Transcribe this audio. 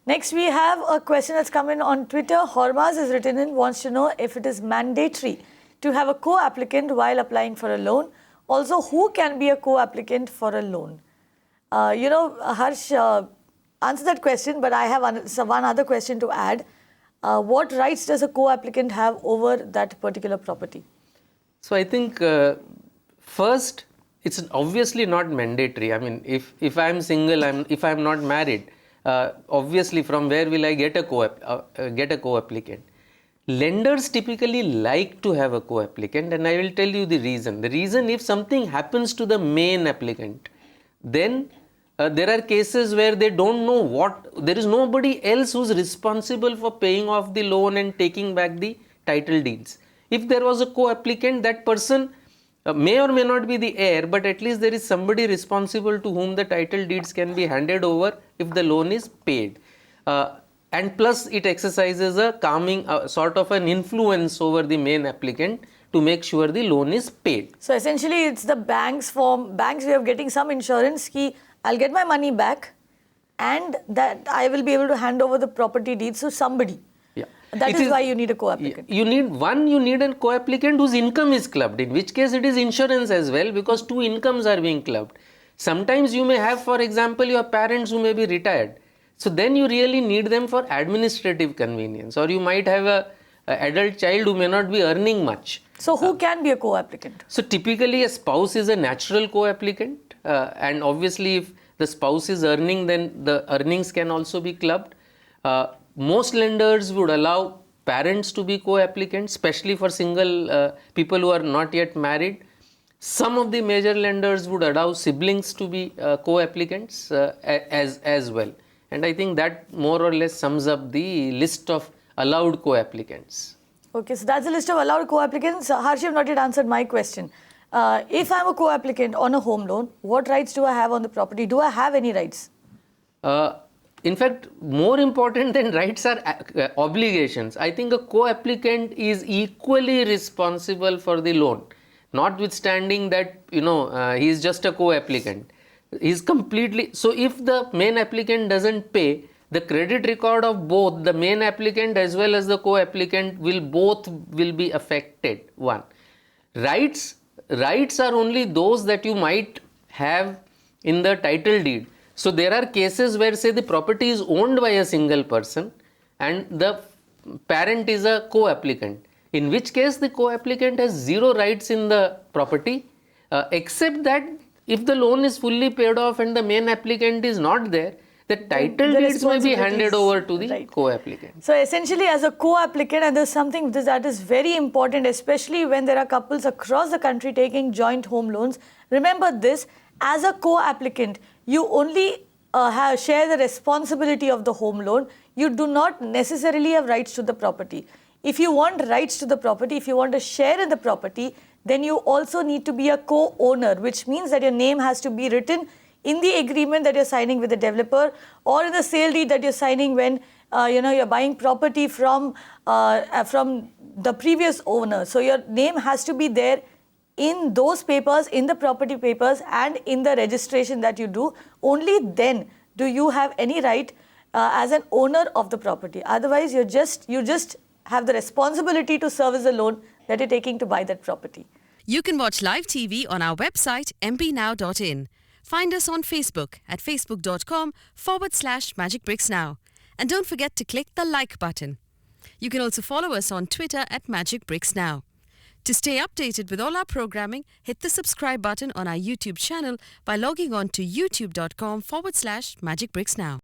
Next, we have a question that's come in on Twitter. Hormaz is written in, wants to know if it is mandatory to have a co-applicant while applying for a loan. Also, who can be a co-applicant for a loan? Harsh, answer that question, but I have one other question to add. What rights does a co-applicant have over that particular property? So I think first, it's obviously not mandatory. I mean, if I'm single, if I'm not married, obviously from where will I get a co-applicant? Lenders typically like to have a co-applicant, and I will tell you the reason. The reason, if something happens to the main applicant, then there are cases where they don't know there is nobody else who's responsible for paying off the loan and taking back the title deeds. If there was a co-applicant, that person may or may not be the heir, but at least there is somebody responsible to whom the title deeds can be handed over if the loan is paid. And plus it exercises a calming sort of an influence over the main applicant to make sure the loan is paid. So essentially it's the banks way of getting some insurance ki I'll get my money back and that I will be able to hand over the property deeds to somebody. Yeah. That is why you need a co-applicant. You need a co-applicant whose income is clubbed, in which case it is insurance as well, because two incomes are being clubbed. Sometimes you may have, for example, your parents who may be retired. So then you really need them for administrative convenience, or you might have an adult child who may not be earning much. So who can be a co-applicant? So typically a spouse is a natural co-applicant, and obviously if the spouse is earning, then the earnings can also be clubbed. Most lenders would allow parents to be co-applicants, especially for single people who are not yet married. Some of the major lenders would allow siblings to be co-applicants as well. And I think that more or less sums up the list of allowed co-applicants. Okay, so that's the list of allowed co-applicants. Harsh, you have not yet answered my question. If I'm a co-applicant on a home loan, what rights do I have on the property? Do I have any rights? In fact, more important than rights are obligations. I think a co-applicant is equally responsible for the loan, notwithstanding that, he is just a co-applicant. He's completely, so if the main applicant doesn't pay, the credit record of both the main applicant as well as the co-applicant will be affected. One. Rights are only those that you might have in the title deed. So there are cases where, say, the property is owned by a single person and the parent is a co-applicant, in which case the co-applicant has zero rights in the property, except that if the loan is fully paid off and the main applicant is not there, the title deeds may be handed over to the co-applicant. So essentially, as a co-applicant, and there's something that is very important, especially when there are couples across the country taking joint home loans. Remember this, as a co-applicant, you only share the responsibility of the home loan. You do not necessarily have rights to the property. If you want rights to the property, if you want a share in the property, then you also need to be a co-owner, which means that your name has to be written in the agreement that you're signing with the developer, or in the sale deed that you're signing when you're buying property from the previous owner. So your name has to be there in those papers, in the property papers, and in the registration that you do. Only then do you have any right as an owner of the property. Otherwise, you just have the responsibility to service the loan that you're taking to buy that property. You can watch live TV on our website mpnow.in. Find us on Facebook at facebook.com/magicbricksnow. And don't forget to click the like button. You can also follow us on Twitter at magicbricksnow. To stay updated with all our programming, hit the subscribe button on our YouTube channel by logging on to youtube.com/magicbricksnow.